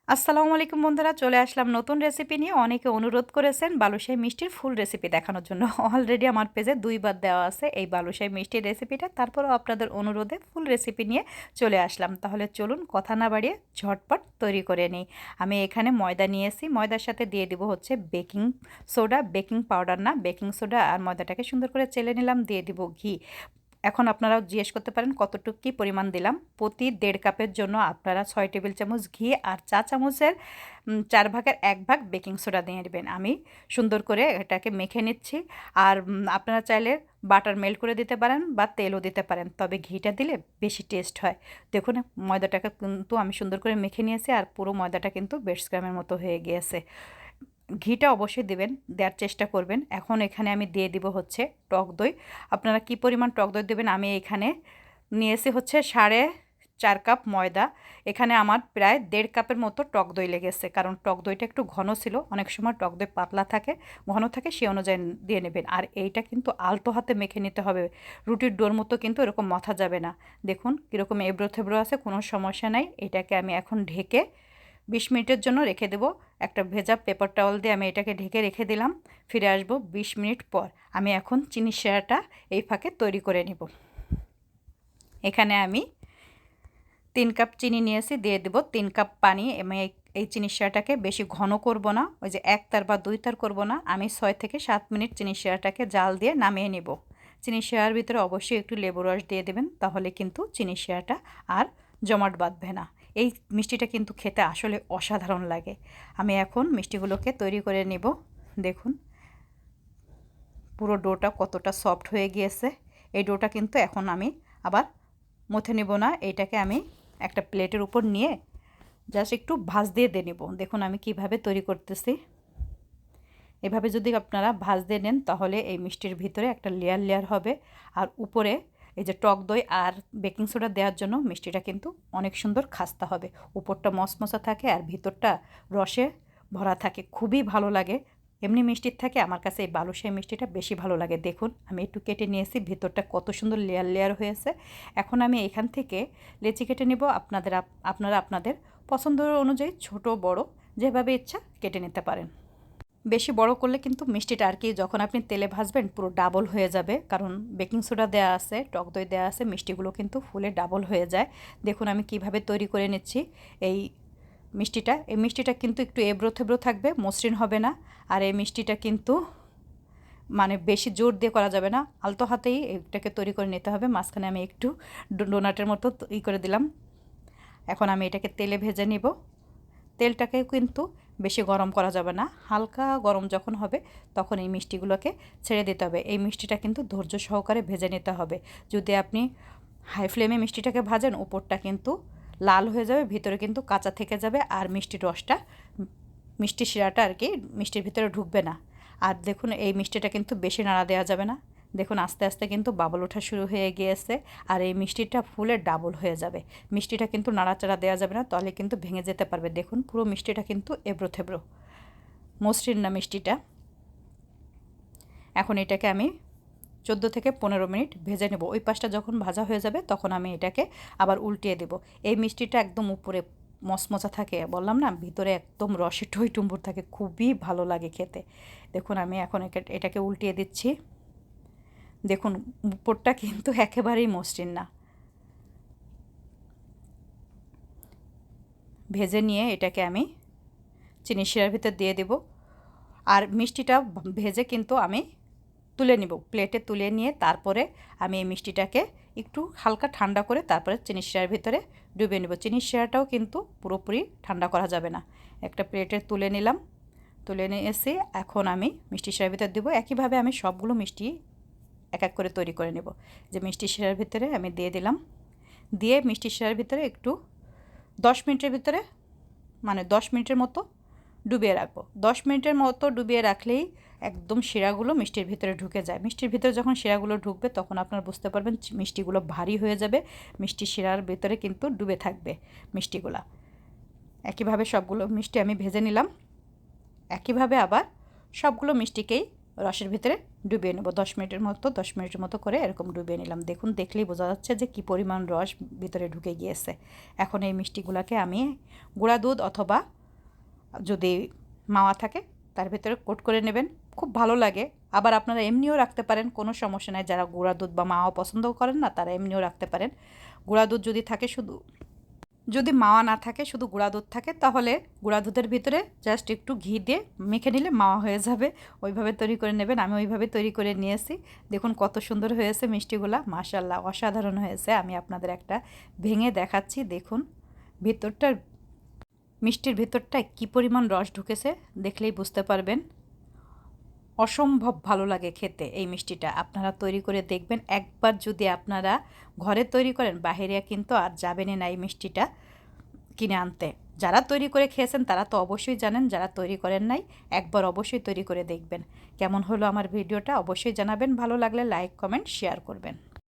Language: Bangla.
আসসালামু আলাইকুম বন্ধুরা, চলে আসলাম নতুন রেসিপি নিয়ে। অনেকে অনুরোধ করেছেন বালুশাহী মিষ্টির ফুল রেসিপি দেখানোর জন্য। অলরেডি আমার পেজে 2বার দেওয়া আছে এই বালুশাহী মিষ্টির রেসিপিটা। তারপরও আপনাদের অনুরোধে ফুল রেসিপি নিয়ে চলে আসলাম। তাহলে চলুন কথা না বাড়িয়ে ঝটপট তৈরি করে নিই। আমি এখানে ময়দা নিয়েছি, ময়দার সাথে দিয়ে দিব হচ্ছে বেকিং সোডা, বেকিং পাউডার না, বেকিং সোডা। আর ময়দাটাকে সুন্দর করে চেলে নিলাম, দিয়ে দিব ঘি। এখন আপনারাও জিজ্ঞেস করতে পারেন কতটুকু কী পরিমাণ দিলাম। প্রতি 1.5 কাপের জন্য আপনারা 6 টেবিল চামচ ঘি আর চা চামচের 4 ভাগের 1 ভাগ বেকিং সোডা দিয়ে নেবেন। আমি সুন্দর করে এটাকে মেখে নিচ্ছি। আর আপনারা চাইলে বাটার মেল্ট করে দিতে পারেন বা তেলও দিতে পারেন, তবে ঘিটা দিলে বেশি টেস্ট হয়। দেখুন ময়দাটাকে কিন্তু আমি সুন্দর করে মেখে নিয়েছি, আর পুরো ময়দাটা কিন্তু বেশ গ্রামের মতো হয়ে গিয়েছে। ঘিটা অবশ্যই দেবেন, দেওয়ার চেষ্টা করবেন। এখন এখানে আমি দিয়ে দিব হচ্ছে টক দই। আপনারা কি পরিমাণ টক দই দেবেন, আমি এখানে নিয়েছি হচ্ছে 4.5 কাপ ময়দা। এখানে আমার প্রায় 1.5 কাপের মতো টক দই লেগেছে, কারণ টক দইটা একটু ঘন ছিল। অনেক সময় টক দই পাতলা থাকে, ঘন থাকে, সে অনুযায়ী দিয়ে নেবেন। আর এইটা কিন্তু আলতো হাতে মেখে নিতে হবে, রুটির ডোর মতো কিন্তু এরকম মথা যাবে না। দেখুন কীরকম এবড়ো থেবড়ো আছে, কোনো সমস্যা নাই। এটাকে আমি এখন ঢেকে 20 মিনিটের জন্য রেখে দেব। একটা ভেজা পেপার টাওয়াল দিয়ে আমি এটাকে ঢেকে রেখে দিলাম। ফিরে আসব 20 মিনিট পর। আমি এখন চিনির শিরাটা এই ফাঁকে তৈরি করে নেব। এখানে আমি 3 কাপ চিনি নিয়েছি, দিয়ে দেব 3 কাপ পানি। আমি এই চিনির শিরাটাকে বেশি ঘন করব না, ওই যে 1 তার বা 2 তার করব না। আমি 6 থেকে 7 মিনিট চিনির শিরাটাকে জাল দিয়ে নামিয়ে নেব। চিনির শিরার ভিতরে অবশ্যই একটু লেবু রস দিয়ে দেবেন, তাহলে কিন্তু চিনির শিরাটা আর জমাট বাঁধবে না। এই মিষ্টিটা কিন্তু খেতে আসলে অসাধারণ লাগে। আমি এখন মিষ্টিগুলোকে তৈরি করে নেব। দেখুন পুরো ডোটা কতটা সফট হয়ে গিয়েছে। এই ডোটা কিন্তু এখন আমি আবার মথে নেব না, এটাকে আমি একটা প্লেটের উপর নিয়ে জাস্ট একটু ভাঁজ দিয়ে নেব। দেখুন আমি কিভাবে তৈরি করতেছি। এভাবে যদি আপনারা ভাঁজ দিয়ে নেন, তাহলে এই মিষ্টির ভিতরে একটা লেয়ার লেয়ার হবে। আর উপরে এই যে টক দই আর বেকিং সোডা দেওয়ার জন্য মিষ্টিটা কিন্তু অনেক সুন্দর খাস্তা হবে। উপরটা মশমশা থাকে আর ভিতরটা রসে ভরা থাকে, খুবই ভালো লাগে। এমনি মিষ্টির থাকে আমার কাছে এই বালুশাহী মিষ্টিটা বেশি ভালো লাগে। দেখুন আমি একটু কেটে নিয়েছি, ভিতরটা কত সুন্দর লেয়ার লেয়ার হয়েছে। এখন আমি এখান থেকে লেচি কেটে নেব। আপনারা আপনাদের পছন্দ অনুযায়ী ছোট বড় যেভাবে ইচ্ছা কেটে নিতে পারেন। বেশি বড় করলে কিন্তু মিষ্টিটা আর কি যখন আপনি তেলে ভাজবেন পুরো ডাবল হয়ে যাবে, কারণ বেকিং সোডা দেওয়া আছে, টক দই দেওয়া আছে, মিষ্টিগুলো কিন্তু ফুলে ডাবল হয়ে যায়। দেখুন আমি কিভাবে তৈরি করে নিচ্ছি এই মিষ্টিটা। এই মিষ্টিটা কিন্তু একটু এবড়ো থেবড়ো থাকবে, মসৃণ হবে না। আর এই মিষ্টিটা কিন্তু মানে বেশি জোর দিয়ে করা যাবে না, আলতো হাতেই এটাকে তৈরি করে নিতে হবে। মাঝখানে আমি একটু ডোনাটের মতো করে দিলাম। এখন আমি এটাকে তেলে ভেজে নিব। তেলটাকে কিন্তু বেশি গরম করা যাবে না, হালকা গরম যখন হবে তখন এই মিষ্টিগুলোকে ছেড়ে দিতে হবে। এই মিষ্টিটা কিন্তু ধৈর্য সহকারে ভেজে নিতে হবে। যদি আপনি হাই ফ্লেমে মিষ্টিটাকে ভাজেন, উপরটা কিন্তু লাল হয়ে যাবে, ভিতরে কিন্তু কাঁচা থেকে যাবে, আর মিষ্টির রসটা, মিষ্টি শিরাটা আর কি মিষ্টির ভিতরে ঢুকবে না। আর দেখুন এই মিষ্টিটা কিন্তু বেশি নাড়া দেওয়া যাবে না। দেখুন আস্তে আস্তে কিন্তু বাবল ওঠা শুরু হয়ে গিয়েছে, আর এই মিষ্টিটা ফুলে ডাবল হয়ে যাবে। মিষ্টিটা কিন্তু নাড়াচাড়া দেওয়া যাবে না, তাহলে কিন্তু ভেঙে যেতে পারবে। দেখুন পুরো মিষ্টিটা কিন্তু এবড়ো থেবড়ো, মসৃণ না মিষ্টিটা। এখন এটাকে আমি 14 থেকে 15 মিনিট ভেজে নেব। ওই পাশটা যখন ভাজা হয়ে যাবে তখন আমি এটাকে আবার উল্টিয়ে দেব। এই মিষ্টিটা একদম উপরে মচমচা থাকে, বললাম না, ভিতরে একদম রসে টইটুম্বুর থাকে, খুবই ভালো লাগে খেতে। দেখুন আমি এখন এটাকে উল্টিয়ে দিচ্ছি। দেখুন উপরটা কিন্তু একেবারেই মসৃণ না। ভেজে নিয়ে এটাকে আমি চিনি শিরার ভিতর দিয়ে দেব। আর মিষ্টিটা ভেজে কিন্তু আমি তুলে নিব, প্লেটে তুলে নিয়ে তারপরে আমি এই মিষ্টিটাকে একটু হালকা ঠান্ডা করে তারপরে চিনি শিরার ভিতরে ডুবিয়ে নেব। চিনি শিরাটাও কিন্তু পুরোপুরি ঠান্ডা করা যাবে না। একটা প্লেটে তুলে নিলাম, তুলে নিয়ে এসে এখন আমি মিষ্টি শিরার ভিতরে দেবো। একইভাবে আমি সবগুলো মিষ্টি এক এক করে তৈরি করে নেব। যে মিষ্টি শিরার ভিতরে আমি দিয়ে দিলাম, দিয়ে মিষ্টি শিরার ভিতরে একটু 10 মিনিটের ভিতরে, মানে 10 মিনিটের মতো ডুবিয়ে রাখবো। 10 মিনিটের মতো ডুবিয়ে রাখলেই একদম শিরাগুলো মিষ্টির ভিতরে ঢুকে যায়। মিষ্টির ভিতরে যখন শিরাগুলো ঢুকবে তখন আপনারা বুঝতে পারবেন মিষ্টিগুলো ভারী হয়ে যাবে, মিষ্টি শিরার ভিতরে কিন্তু ডুবে থাকবে মিষ্টিগুলা। একইভাবে সবগুলো মিষ্টি আমি ভেজে নিলাম। একইভাবে আবার সবগুলো মিষ্টিকেই রসের ভিতরে ডুবিয়ে নেব। 10 মিনিটের মতো করে এরকম ডুবিয়ে নিলাম। দেখুন দেখলেই বোঝা যাচ্ছে যে কী পরিমাণ রস ভিতরে ঢুকে গিয়েছে। এখন এই মিষ্টিগুলোকে আমি গুঁড়া দুধ অথবা যদি মাওয়া থাকে তার ভিতরে কোট করে নেবেন, খুব ভালো লাগে। আবার আপনারা এমনিও রাখতে পারেন, কোনো সমস্যা নাই। যারা গুঁড়া দুধ বা মাওয়া পছন্দ করেন না তারা এমনিও রাখতে পারেন। গুঁড়া দুধ যদি থাকে, শুধু যদি মাওয়া না থাকে, শুধু গুঁড়া দুধ থাকে, তাহলে গুঁড়া দুধের ভিতরে জাস্ট একটু ঘি দিয়ে মেখে নিলে মাওয়া হয়ে যাবে। ওইভাবে তৈরি করে নেবেন। আমি ওইভাবে তৈরি করে নিয়েছি। দেখুন কত সুন্দর হয়েছে মিষ্টিগুলা, মাশাআল্লাহ অসাধারণ হয়েছে। আমি আপনাদের একটা ভেঙে দেখাচ্ছি। দেখুন ভিতরটার, মিষ্টির ভিতরটায় কী পরিমাণ রস ঢুকেছে দেখলেই বুঝতে পারবেন। অসম্ভব ভালো লাগে খেতে এই মিষ্টিটা। আপনারা তৈরি করে দেখবেন। একবার যদি আপনারা ঘরে তৈরি করেন, বাহিরে কিন্তু আর যাবেনই না এই মিষ্টিটা কিনে আনতে। যারা তৈরি করে খেয়েছেন তারা তো অবশ্যই জানেন, যারা তৈরি করেন নাই একবার অবশ্যই তৈরি করে দেখবেন। কেমন হলো আমার ভিডিওটা অবশ্যই জানাবেন। ভালো লাগলে লাইক, কমেন্ট, শেয়ার করবেন।